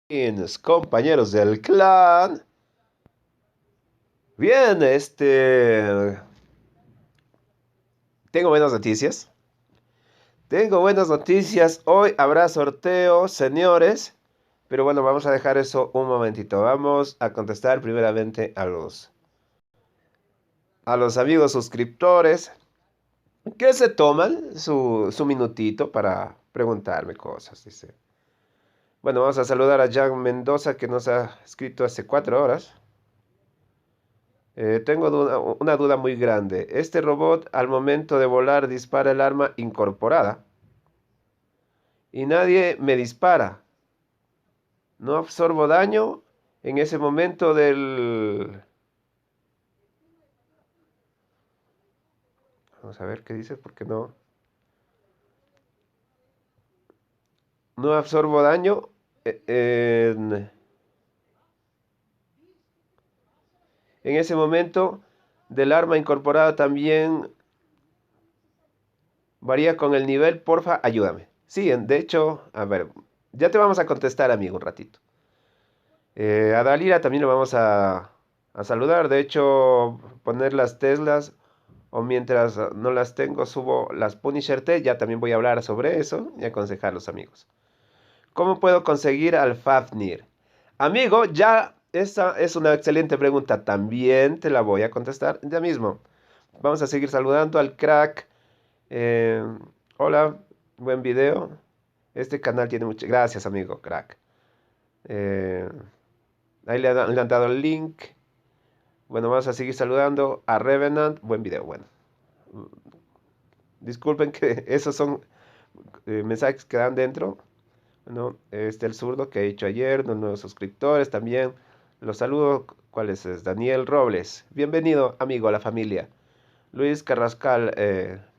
Mis compañeros del clan. Bien, tengo buenas noticias. Tengo buenas noticias. Hoy habrá sorteo, señores. Pero bueno, vamos a dejar eso un momentito. Vamos a contestar primeramente a los amigos suscriptores que se toman su minutito para preguntarme cosas, dice. Bueno, vamos a saludar a Jan Mendoza que nos ha escrito hace 4 horas. Tengo una duda muy grande. Este robot al momento de volar dispara el arma incorporada y nadie me dispara. No absorbo daño en ese momento del... Vamos a ver qué dice, porque no absorbo daño en ese momento del arma incorporada también varía con el nivel. Porfa, ayúdame. Sí, de hecho, a ver, ya te vamos a contestar, amigo, un ratito. A Dalila también lo vamos a saludar. De hecho, poner las Teslas o mientras no las tengo, subo las Punisher T. Ya también voy a hablar sobre eso y aconsejar a los amigos. ¿Cómo puedo conseguir al Fafnir? Amigo, ya esa es una excelente pregunta. También te la voy a contestar ya mismo. Vamos a seguir saludando al crack. Eh, Hola, buen video. Este canal tiene mucho... Gracias, amigo, crack. Eh, Ahí le han dado el link. Bueno, vamos a seguir saludando a Revenant. Buen video, bueno. Disculpen que esos son mensajes que dan dentro. Bueno, el zurdo que he hecho ayer, los nuevos suscriptores también. Los saludo. ¿Cuál es? Daniel Robles. Bienvenido, amigo, a la familia. Luis Carrascal.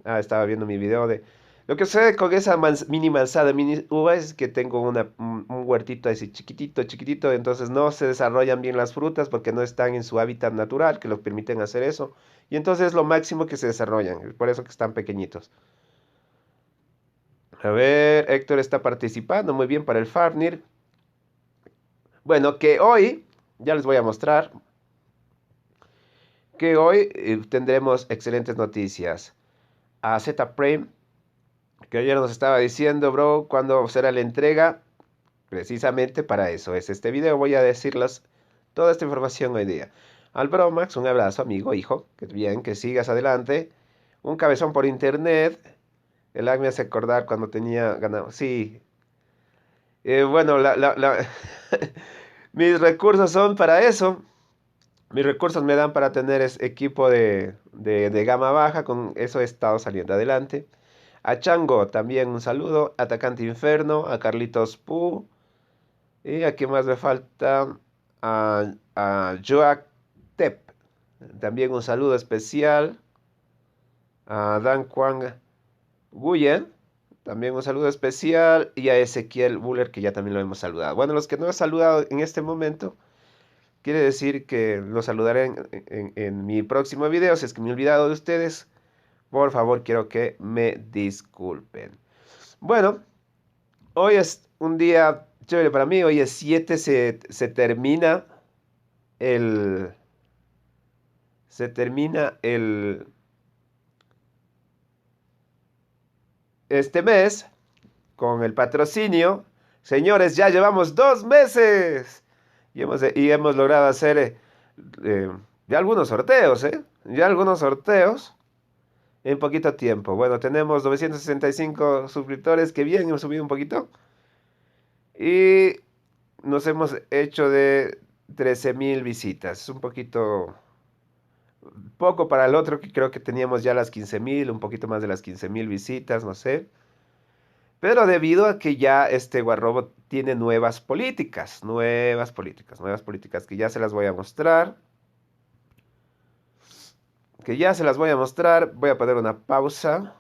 Estaba viendo mi video de... Lo que sucede con esa mini manzana, mini uva, es que tengo un huertito así chiquitito, chiquitito, entonces no se desarrollan bien las frutas porque no están en su hábitat natural, que lo permiten hacer eso. Y entonces es lo máximo que se desarrollan, es por eso que están pequeñitos. A ver, Héctor está participando muy bien para el Farnir. Bueno, que hoy, ya les voy a mostrar, que hoy tendremos excelentes noticias. A Z-Prime, que ayer nos estaba diciendo, bro, cuándo será la entrega. Precisamente para eso es este video. Voy a decirles toda esta información hoy día. Al Bromax, un abrazo, amigo, hijo. Que bien, que sigas adelante. Un cabezón por internet. El lag me hace acordar cuando tenía ganado. Sí. Bueno, mis recursos son para eso. Mis recursos me dan para tener equipo de gama baja. Con eso he estado saliendo adelante. A Chango también un saludo. Atacante Inferno. A Carlitos Pu. ¿Y a quién más me falta? A Joak Tep. También un saludo especial. A Dan Kwang Guyen. También un saludo especial. Y a Ezequiel Buller, que ya también lo hemos saludado. Bueno, los que no he saludado en este momento, quiere decir que los saludaré en mi próximo video. Si es que me he olvidado de ustedes, por favor, quiero que me disculpen. Bueno, hoy es un día chévere para mí. Hoy es 7, se termina el, se termina este mes con el patrocinio. Señores, ya llevamos 2 meses y hemos logrado hacer eh, ya algunos sorteos, ¿eh? Ya algunos sorteos en poquito tiempo. Bueno, tenemos 965 suscriptores, que bien, hemos subido un poquito. Y nos hemos hecho de 13.000 visitas. Es un poquito poco para el otro, que creo que teníamos ya las 15.000, un poquito más de las 15.000 visitas, no sé. Pero debido a que ya este Guarrobo tiene nuevas políticas que ya se las voy a mostrar. Voy a poner una pausa.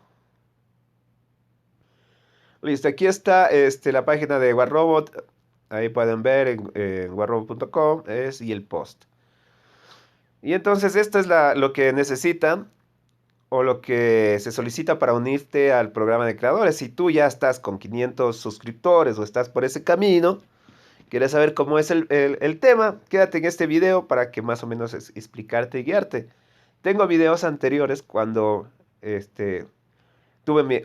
Listo, aquí está la página de Guarrobot. Ahí pueden ver en guarrobot.com y el post. Y entonces esto es lo que necesitan o lo que se solicita para unirte al programa de creadores. Si tú ya estás con 500 suscriptores o estás por ese camino, ¿Quieres saber cómo es el tema? Quédate en este video para que más o menos explicarte y guiarte. Tengo videos anteriores cuando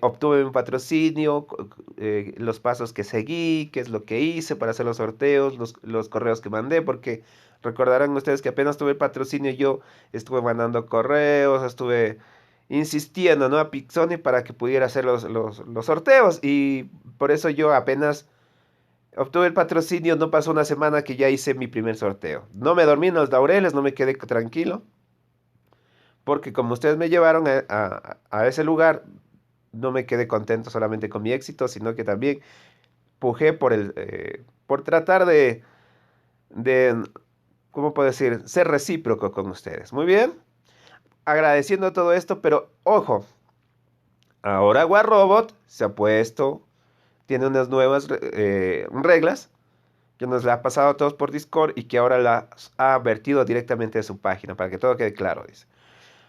obtuve un patrocinio, los pasos que seguí, qué es lo que hice para hacer los sorteos, los correos que mandé, porque recordarán ustedes que apenas tuve el patrocinio yo estuve mandando correos, estuve insistiendo, ¿no? A Pixoni para que pudiera hacer los sorteos y por eso yo apenas obtuve el patrocinio, no pasó una semana que ya hice mi primer sorteo. No me dormí en los laureles, no me quedé tranquilo, porque como ustedes me llevaron a ese lugar, no me quedé contento solamente con mi éxito, sino que también pujé por tratar de, ¿cómo puedo decir? Ser recíproco con ustedes. Muy bien, agradeciendo todo esto, pero ojo, ahora Warrobot se ha puesto, tiene unas nuevas reglas que nos la ha pasado a todos por Discord y que ahora las ha vertido directamente de su página, para que todo quede claro, dice.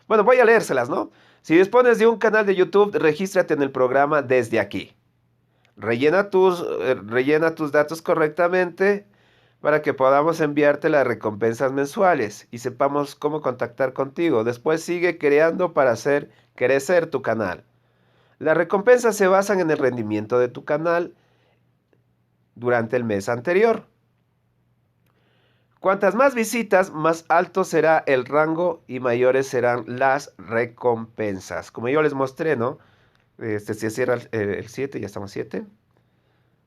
Bueno, voy a leérselas, ¿no? Si dispones de un canal de YouTube, regístrate en el programa desde aquí. Rellena tus datos correctamente para que podamos enviarte las recompensas mensuales y sepamos cómo contactar contigo. Después sigue creando para hacer crecer tu canal. Las recompensas se basan en el rendimiento de tu canal durante el mes anterior. Cuantas más visitas, más alto será el rango y mayores serán las recompensas. Como yo les mostré, ¿no? Se cierra el 7, ya estamos 7.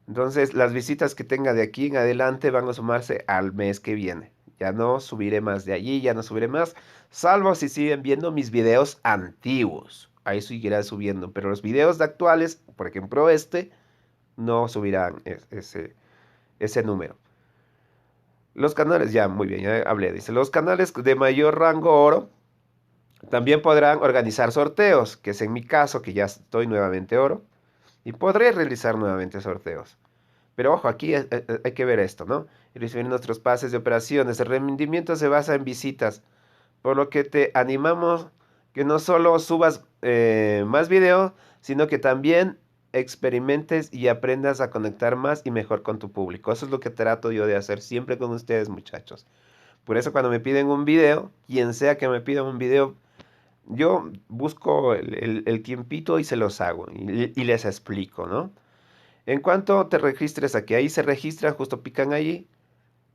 Entonces, las visitas que tenga de aquí en adelante van a sumarse al mes que viene. Ya no subiré más de allí, ya no subiré más, salvo si siguen viendo mis videos antiguos. Ahí seguirá subiendo, pero los videos de actuales, por ejemplo no subirán ese número. Los canales, ya muy bien, ya hablé, dice, los canales de mayor rango oro también podrán organizar sorteos, que es en mi caso, que ya estoy nuevamente oro, y podré realizar nuevamente sorteos. Pero ojo, aquí hay que ver esto, ¿no? Y recibir nuestros pases de operaciones. El rendimiento se basa en visitas, por lo que te animamos que no solo subas más videos, sino que también experimentes y aprendas a conectar más y mejor con tu público. Eso es lo que trato yo de hacer siempre con ustedes, muchachos. Por eso cuando me piden un video, quien sea que me pida un video, yo busco el tiempito y se los hago y les explico, ¿no? En cuanto te registres aquí, ahí se registran, justo pican allí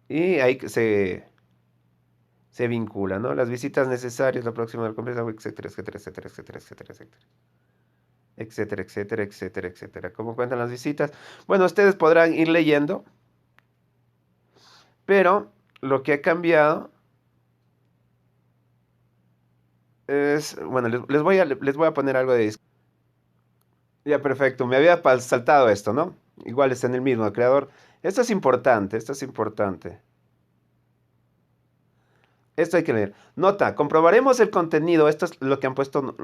y ahí se vincula, ¿no? Las visitas necesarias, la próxima recompensa, etcétera, etcétera, etcétera, etcétera, etcétera, etcétera. Etcétera, etcétera, etcétera, etcétera. ¿Cómo cuentan las visitas? Bueno, ustedes podrán ir leyendo, pero lo que ha cambiado es, bueno, les voy a poner algo de disco. Ya, perfecto, me había saltado esto, ¿no? Igual está en el mismo creador. Esto es importante, esto es importante. Esto hay que leer. Nota, comprobaremos el contenido, esto es lo que han puesto.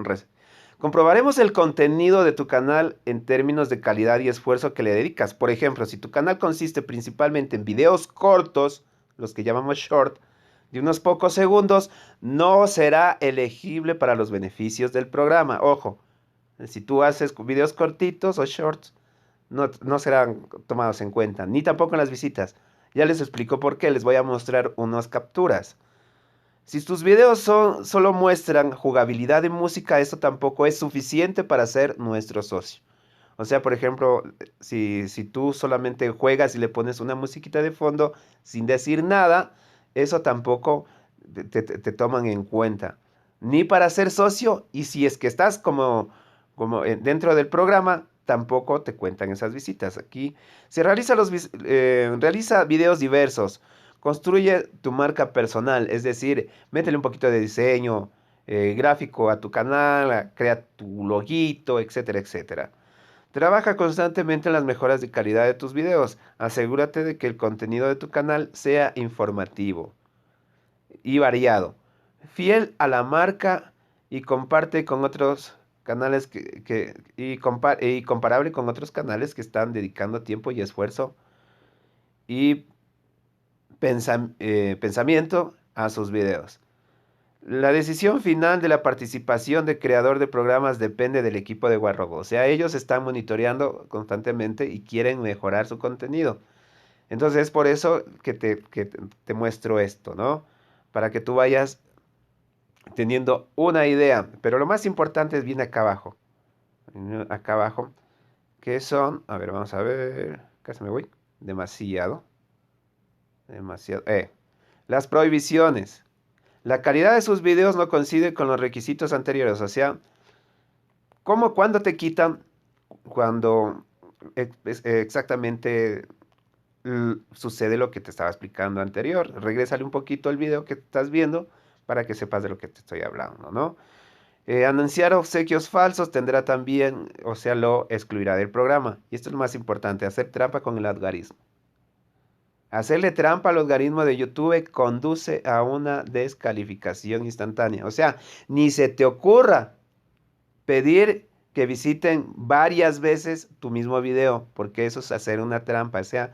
Comprobaremos el contenido de tu canal en términos de calidad y esfuerzo que le dedicas. Por ejemplo, si tu canal consiste principalmente en videos cortos, los que llamamos short, de unos pocos segundos, no será elegible para los beneficios del programa. Ojo, si tú haces videos cortitos o shorts, no serán tomados en cuenta, ni tampoco en las visitas. Ya les explico por qué, les voy a mostrar unas capturas. Si tus videos solo muestran jugabilidad de música, esto tampoco es suficiente para ser nuestro socio. O sea, por ejemplo, si tú solamente juegas y le pones una musiquita de fondo sin decir nada, eso tampoco te toman en cuenta. Ni para ser socio, y si es que estás como dentro del programa, tampoco te cuentan esas visitas. Aquí se realiza videos diversos. Construye tu marca personal, es decir, métele un poquito de diseño gráfico a tu canal, crea tu loguito, etcétera, etcétera. Trabaja constantemente en las mejoras de calidad de tus videos. Asegúrate de que el contenido de tu canal sea informativo y variado, fiel a la marca y comparte con otros canales y comparable con otros canales que están dedicando tiempo y esfuerzo y pensamiento a sus videos. La decisión final de la participación de creador de programas depende del equipo de Warrobo. O sea, ellos están monitoreando constantemente y quieren mejorar su contenido. Entonces es por eso que te muestro esto, ¿no? Para que tú vayas teniendo una idea. Pero lo más importante viene acá abajo. Acá abajo. Que son, a ver, vamos a ver. Casi me voy. Demasiado. Demasiado. Las prohibiciones. La calidad de sus videos no coincide con los requisitos anteriores. O sea, ¿cómo, cuándo te quitan? Cuando exactamente sucede lo que te estaba explicando anterior. Regrésale un poquito al video que estás viendo para que sepas de lo que te estoy hablando, ¿no? Anunciar obsequios falsos tendrá también, o sea, lo excluirá del programa. Y esto es lo más importante, hacer trampa con el algoritmo. Hacerle trampa al algoritmo de YouTube conduce a una descalificación instantánea. O sea, ni se te ocurra pedir que visiten varias veces tu mismo video, porque eso es hacer una trampa. O sea,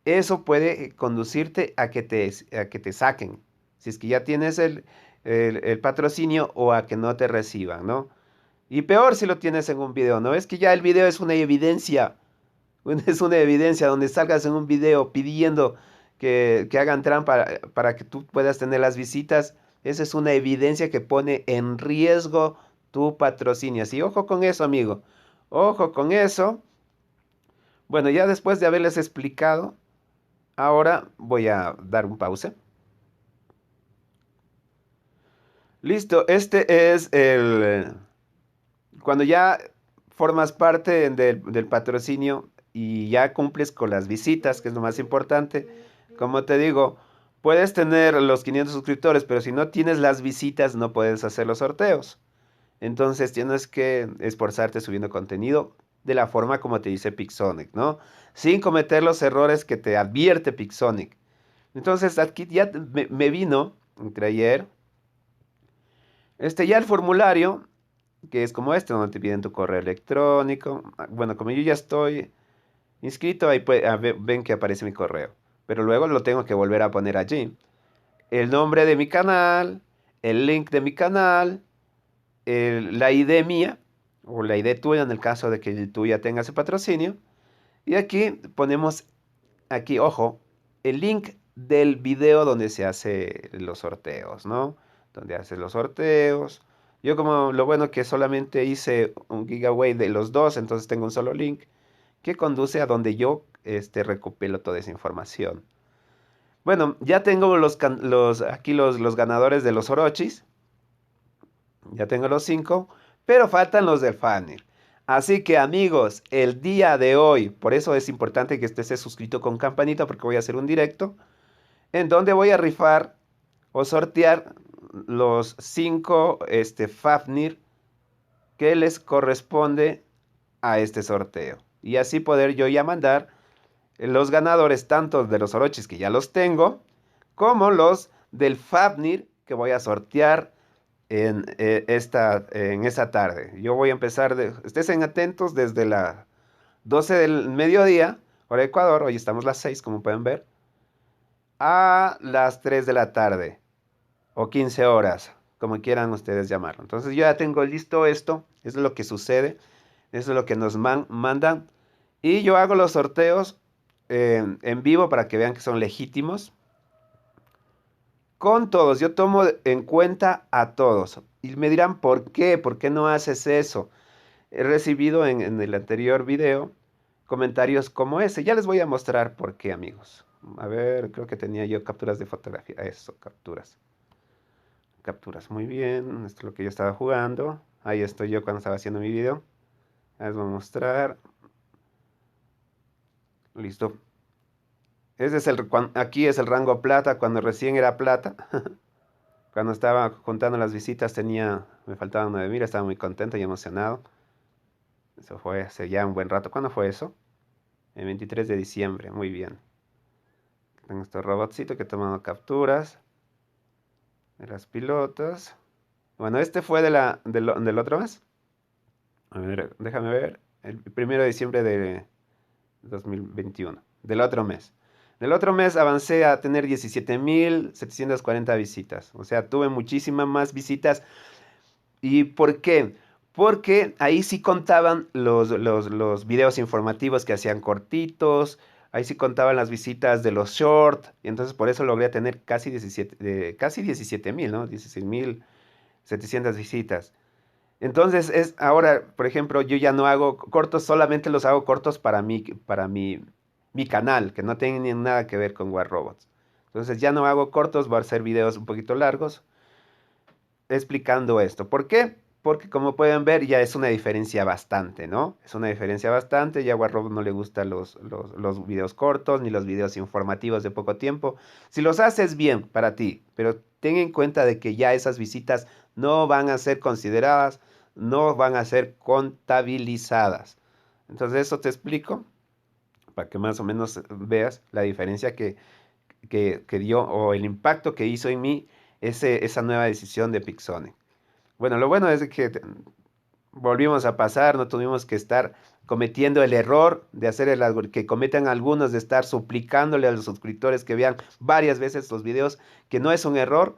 eso puede conducirte a que te saquen. Si es que ya tienes el patrocinio o a que no te reciban, ¿no? Y peor si lo tienes en un video, ¿no? Es que ya el video es una evidencia. Es una evidencia donde salgas en un video pidiendo que hagan trampa para que tú puedas tener las visitas. Esa es una evidencia que pone en riesgo tu patrocinio. Así, ojo con eso, amigo. Ojo con eso. Bueno, ya después de haberles explicado, ahora voy a dar un pause. Listo, este es cuando ya formas parte del patrocinio y ya cumples con las visitas, que es lo más importante. Como te digo, puedes tener los 500 suscriptores, pero si no tienes las visitas, no puedes hacer los sorteos. Entonces tienes que esforzarte subiendo contenido de la forma como te dice Pixonic, ¿no? Sin cometer los errores que te advierte Pixonic. Entonces aquí ya me vino, entre ayer, ya el formulario, que es como este, donde te piden tu correo electrónico. Bueno, como yo ya estoy inscrito, ahí ven que aparece mi correo. Pero luego lo tengo que volver a poner allí. El nombre de mi canal, el link de mi canal, la ID mía, o la ID tuya en el caso de que tú ya tengas el patrocinio. Y aquí ponemos, aquí, ojo, el link del video donde se hace los sorteos, ¿no? Donde haces los sorteos. Yo como lo bueno que solamente hice un giveaway de los dos, entonces tengo un solo link que conduce a donde yo recopilo toda esa información. Bueno, ya tengo aquí los ganadores de los Orochis. Ya tengo los 5, pero faltan los del funnel. Así que amigos, el día de hoy, por eso es importante que estés suscrito con campanita porque voy a hacer un directo en donde voy a rifar o sortear los 5 Fafnir que les corresponde a este sorteo. Y así poder yo ya mandar los ganadores tanto de los Orochis que ya los tengo, como los del Fafnir que voy a sortear en esta tarde. Yo voy a empezar, estén atentos desde las 12 del mediodía, hora Ecuador, hoy estamos las 6 como pueden ver, a las 3 de la tarde o 15 horas, como quieran ustedes llamarlo. Entonces yo ya tengo listo esto, eso es lo que sucede, eso es lo que nos mandan y yo hago los sorteos en vivo para que vean que son legítimos. Con todos, yo tomo en cuenta a todos. Y me dirán, ¿por qué? ¿Por qué no haces eso? He recibido en el anterior video comentarios como ese. Ya les voy a mostrar por qué, amigos. A ver, creo que tenía yo capturas de fotografía. Eso, capturas. Capturas, muy bien. Esto es lo que yo estaba jugando. Ahí estoy yo cuando estaba haciendo mi video. Les voy a mostrar. Listo. Aquí es el rango plata, cuando recién era plata. Cuando estaba juntando las visitas me faltaban 9.000, estaba muy contento y emocionado. Eso fue hace ya un buen rato. ¿Cuándo fue eso? El 23 de diciembre, muy bien. Tengo este robotcito que he tomado capturas de las pilotas. Bueno, este fue del otro mes. A ver, déjame ver. El 1 de diciembre de 2021. Del otro mes. Del otro mes avancé a tener 17.740 visitas. O sea, tuve muchísimas más visitas. ¿Y por qué? Porque ahí sí contaban los videos informativos que hacían cortitos, Ahí sí contaban las visitas de los short, y entonces por eso logré tener casi 17.000, ¿no? 16.700 visitas. Entonces ahora, por ejemplo, yo ya no hago cortos, solamente los hago cortos mi canal, que no tienen nada que ver con War Robots. Entonces ya no hago cortos, voy a hacer videos un poquito largos explicando esto. ¿Por qué? Porque como pueden ver ya es una diferencia bastante, ¿no? Es una diferencia bastante, ya a Warrob no le gustan los videos cortos ni los videos informativos de poco tiempo. Si los haces bien para ti, pero ten en cuenta de que ya esas visitas no van a ser consideradas, no van a ser contabilizadas. Entonces eso te explico para que más o menos veas la diferencia que dio o el impacto que hizo en mí esa nueva decisión de Pixone. Bueno, lo bueno es que volvimos a pasar, no tuvimos que estar cometiendo el error de hacer el que cometen algunos de estar suplicándole a los suscriptores que vean varias veces los videos, que no es un error,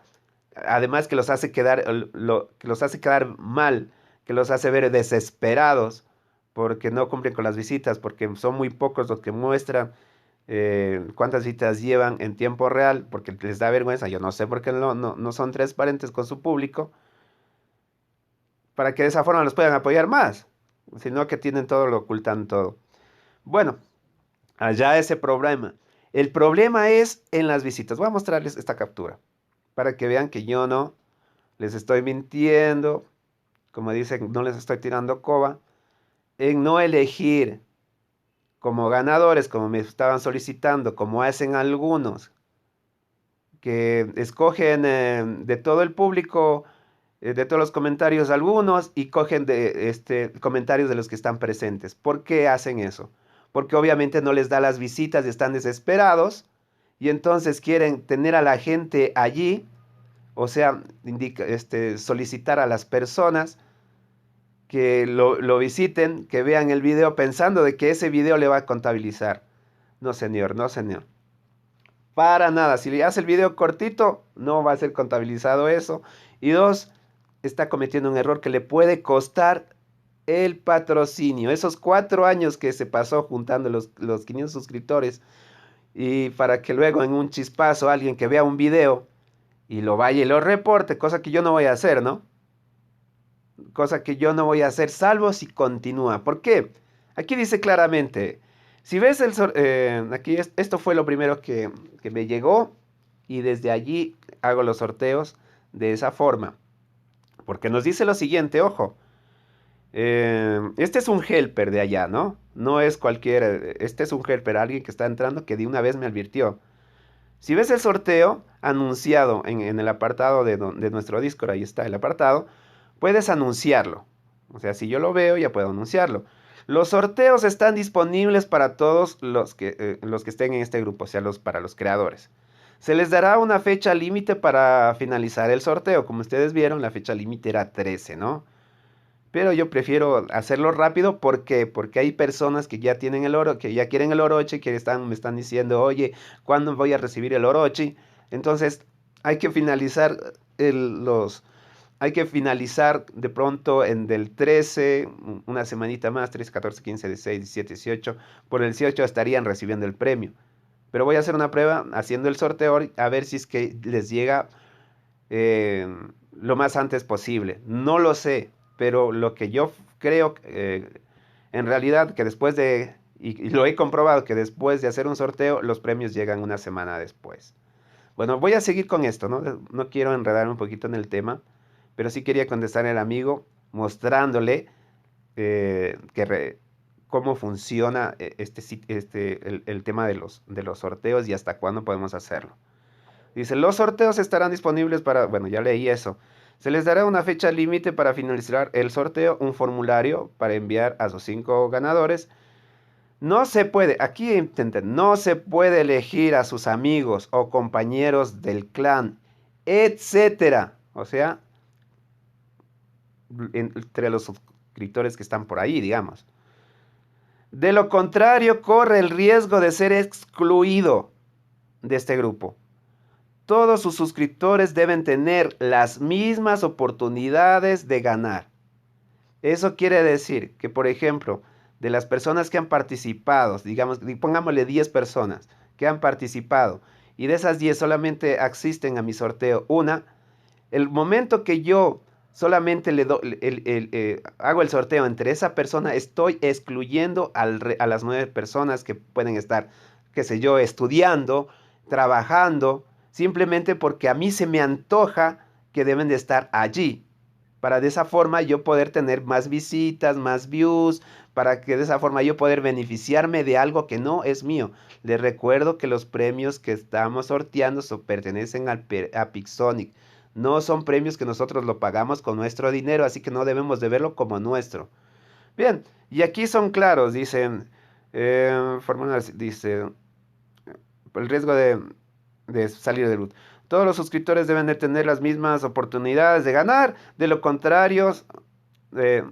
además que los hace quedar, que los hace quedar mal, que los hace ver desesperados porque no cumplen con las visitas, porque son muy pocos los que muestran cuántas visitas llevan en tiempo real, porque les da vergüenza, yo no sé por qué no son transparentes con su público, para que de esa forma los puedan apoyar más, sino que tienen todo, lo ocultan todo. Bueno, allá ese problema. El problema es en las visitas. Voy a mostrarles esta captura, para que vean que yo no les estoy mintiendo, como dicen, no les estoy tirando coba, en no elegir como ganadores, como me estaban solicitando, como hacen algunos, que escogen de todo el público, de todos los comentarios algunos y cogen de comentarios de los que están presentes. ¿Por qué hacen eso? Porque obviamente no les da las visitas y están desesperados y entonces quieren tener a la gente allí, o sea, solicitar a las personas que lo visiten, que vean el video pensando de que ese video le va a contabilizar. No, señor, no, señor. Para nada. Si le hace el video cortito, no va a ser contabilizado eso. Y dos, está cometiendo un error que le puede costar el patrocinio. Esos 4 años que se pasó juntando los 500 suscriptores y para que luego en un chispazo alguien que vea un video y lo vaya y lo reporte, cosa que yo no voy a hacer, ¿no? Cosa que yo no voy a hacer salvo si continúa. ¿Por qué? Aquí dice claramente, si ves aquí esto fue lo primero que me llegó y desde allí hago los sorteos de esa forma. Porque nos dice lo siguiente, ojo, este es un helper de allá, ¿no? No es cualquiera, este es un helper, alguien que está entrando que de una vez me advirtió. Si ves el sorteo anunciado en el apartado de nuestro Discord, ahí está el apartado, puedes anunciarlo. O sea, si yo lo veo, ya puedo anunciarlo. Los sorteos están disponibles para todos los que estén en este grupo, o sea, para los creadores. Se les dará una fecha límite para finalizar el sorteo. Como ustedes vieron, la fecha límite era 13, ¿no? Pero yo prefiero hacerlo rápido. ¿Por qué? Porque hay personas que ya tienen el oro, que ya quieren el orochi, que me están diciendo, oye, ¿cuándo voy a recibir el orochi? Entonces, hay que finalizar hay que finalizar de pronto en del 13, una semanita más, 13, 14, 15, 16, 17, 18. Por el 18 estarían recibiendo el premio. Pero voy a hacer una prueba haciendo el sorteo a ver si es que les llega eh, lo más antes posible. No lo sé, pero lo que yo creo, en realidad, que después y lo he comprobado, que después de hacer un sorteo, los premios llegan una semana después. Bueno, voy a seguir con esto, ¿no? No quiero enredar un poquito en el tema, pero sí quería contestar al amigo mostrándole cómo funciona el tema de los sorteos y hasta cuándo podemos hacerlo. Dice, los sorteos estarán disponibles bueno, ya leí eso. Se les dará una fecha límite para finalizar el sorteo, un formulario para enviar a sus 5 ganadores. No se puede, aquí intenten, no se puede elegir a sus amigos o compañeros del clan, etcétera. O sea, entre los suscriptores que están por ahí, digamos. De lo contrario, corre el riesgo de ser excluido de este grupo. Todos sus suscriptores deben tener las mismas oportunidades de ganar. Eso quiere decir que, por ejemplo, de las personas que han participado, digamos, pongámosle 10 personas que han participado, y de esas 10 solamente asisten a mi sorteo una, el momento que yo solamente hago el sorteo entre esa persona, estoy excluyendo a las 9 personas que pueden estar, qué sé yo, estudiando, trabajando, simplemente porque a mí se me antoja que deben de estar allí. Para de esa forma yo poder tener más visitas, más views, para que de esa forma yo poder beneficiarme de algo que no es mío. Les recuerdo que los premios que estamos sorteando pertenecen a Pixonic. No son premios que nosotros lo pagamos con nuestro dinero, así que no debemos de verlo como nuestro. Bien, y aquí son claros, dicen, dice, el riesgo de salir de root. Todos los suscriptores deben de tener las mismas oportunidades de ganar, de lo contrario,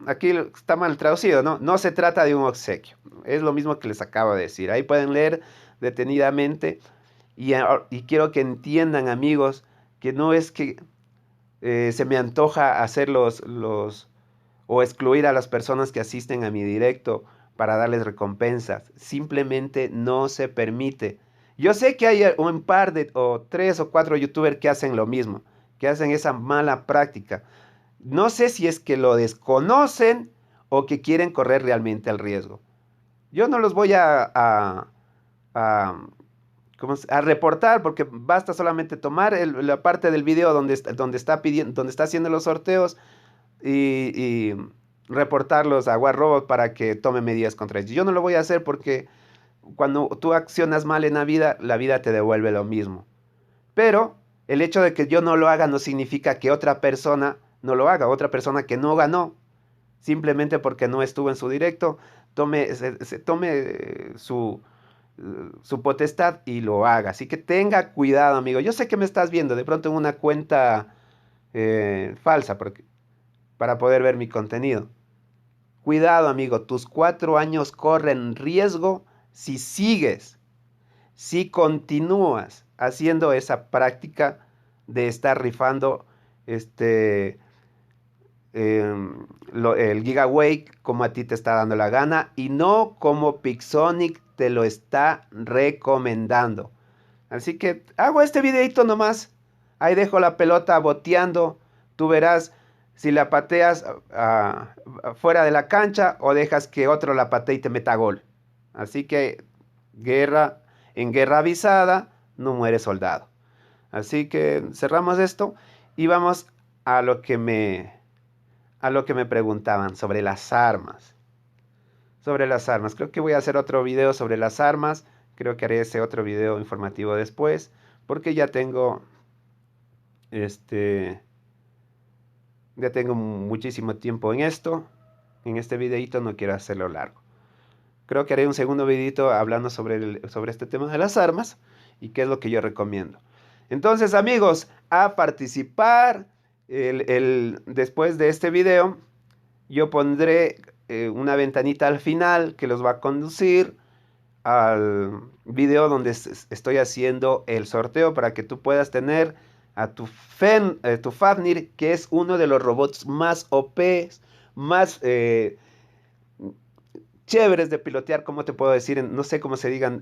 aquí está mal traducido, ¿no? No se trata de un obsequio, es lo mismo que les acabo de decir. Ahí pueden leer detenidamente y quiero que entiendan, amigos, que no es que se me antoja hacer o excluir a las personas que asisten a mi directo para darles recompensas. Simplemente no se permite. Yo sé que hay un par de, o 3 o 4 youtubers que hacen lo mismo, que hacen esa mala práctica. No sé si es que lo desconocen o que quieren correr realmente el riesgo. Yo no los voy a, a reportar porque basta solamente tomar la parte del video donde está pidiendo, donde está haciendo los sorteos y reportarlos a WarRobot para que tome medidas contra ellos. Yo no lo voy a hacer porque cuando tú accionas mal en la vida te devuelve lo mismo. Pero el hecho de que yo no lo haga no significa que otra persona no lo haga, otra persona que no ganó, simplemente porque no estuvo en su directo, tome su potestad y lo haga. Así que tenga cuidado, amigo. Yo sé que me estás viendo de pronto en una cuenta falsa para poder ver mi contenido. Cuidado, amigo, tus 4 años corren riesgo si sigues, si continúas haciendo esa práctica de estar rifando el Giveaway como a ti te está dando la gana y no como Pixonic te lo está recomendando. Así que hago este videito nomás. Ahí dejo la pelota boteando. Tú verás si la pateas fuera de la cancha o dejas que otro la patee y te meta gol. Así que en guerra avisada no muere soldado. Así que cerramos esto y vamos a a lo que me preguntaban sobre las armas. Sobre las armas. Creo que voy a hacer otro video sobre las armas. Creo que haré ese otro video informativo después. Porque este, ya tengo muchísimo tiempo en esto. En este videito no quiero hacerlo largo. Creo que haré un segundo videito hablando sobre este tema de las armas. Y qué es lo que yo recomiendo. Entonces, amigos, a participar. Después de este video, yo pondré una ventanita al final que los va a conducir al video donde estoy haciendo el sorteo para que tú puedas tener a tu Fafnir, que es uno de los robots más OPs, más chéveres de pilotear, como te puedo decir, no sé cómo se digan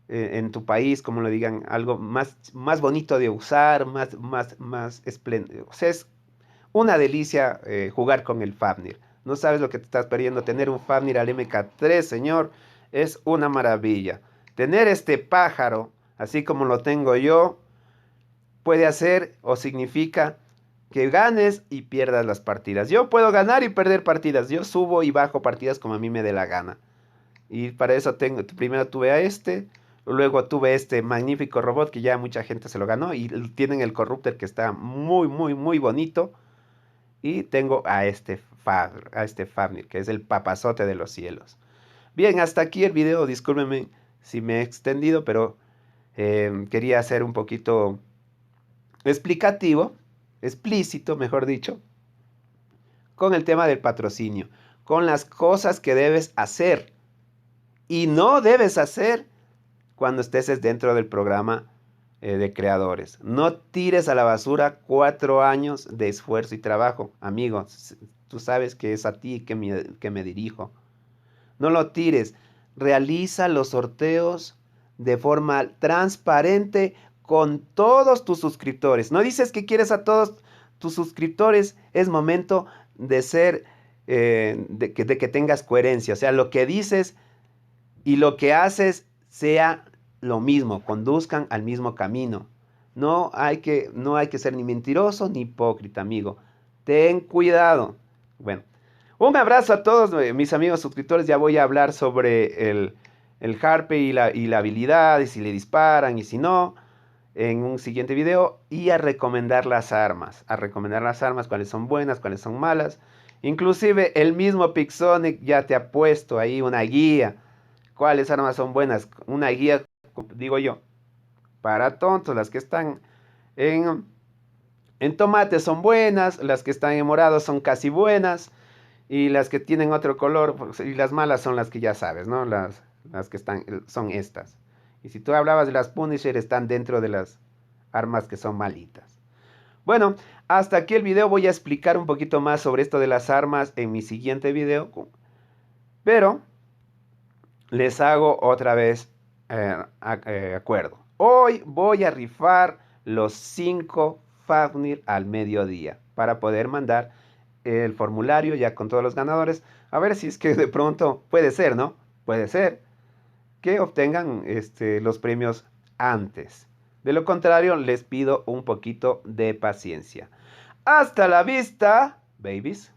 en tu país, como lo digan, algo más bonito de usar, más espléndido. O sea, es una delicia jugar con el Fafnir. No sabes lo que te estás perdiendo. Tener un Fafnir al MK3, señor, es una maravilla. Tener este pájaro, así como lo tengo yo, puede hacer o significa que ganes y pierdas las partidas. Yo puedo ganar y perder partidas. Yo subo y bajo partidas como a mí me dé la gana. Y para eso primero tuve a luego tuve este magnífico robot que ya mucha gente se lo ganó. Y tienen el Corruptor que está muy bonito. Y tengo a este Fafnir, que es el papazote de los cielos. Bien, hasta aquí el video. Discúlpenme si me he extendido, pero quería ser un poquito explicativo, explícito, mejor dicho, con el tema del patrocinio, con las cosas que debes hacer y no debes hacer cuando estés dentro del programa de creadores. No tires a la basura 4 años de esfuerzo y trabajo. Amigo, tú sabes que es a ti que me dirijo. no lo tires. Realiza los sorteos de forma transparente con todos tus suscriptores. No dices que quieres a todos tus suscriptores, es momento de ser, de que tengas coherencia. O sea, lo que dices y lo que haces sea lo mismo, conduzcan al mismo camino. No hay que ser ni mentiroso ni hipócrita, amigo. Ten cuidado. Bueno, un abrazo a todos mis amigos suscriptores. Ya voy a hablar sobre el Harpe y la habilidad, y si le disparan y si no, en un siguiente video. Y a recomendar las armas. A recomendar las armas, cuáles son buenas, cuáles son malas. Inclusive el mismo Pixonic ya te ha puesto ahí una guía. ¿Cuáles armas son buenas? Una guía, digo yo, para tontos. Las que están en, en tomate son buenas, las que están en morado son casi buenas, y las que tienen otro color, pues, y las malas son las que ya sabes, ¿no? Las que están, son estas. Y si tú hablabas de las Punisher, están dentro de las armas que son malitas. Bueno, hasta aquí el video. Voy a explicar un poquito más sobre esto de las armas en mi siguiente video. Pero les hago otra vez acuerdo. Hoy voy a rifar los 5 Fafnir al mediodía para poder mandar el formulario ya con todos los ganadores. A ver si es que de pronto puede ser, ¿no? Puede ser que obtengan los premios antes. De lo contrario, les pido un poquito de paciencia. Hasta la vista, babies.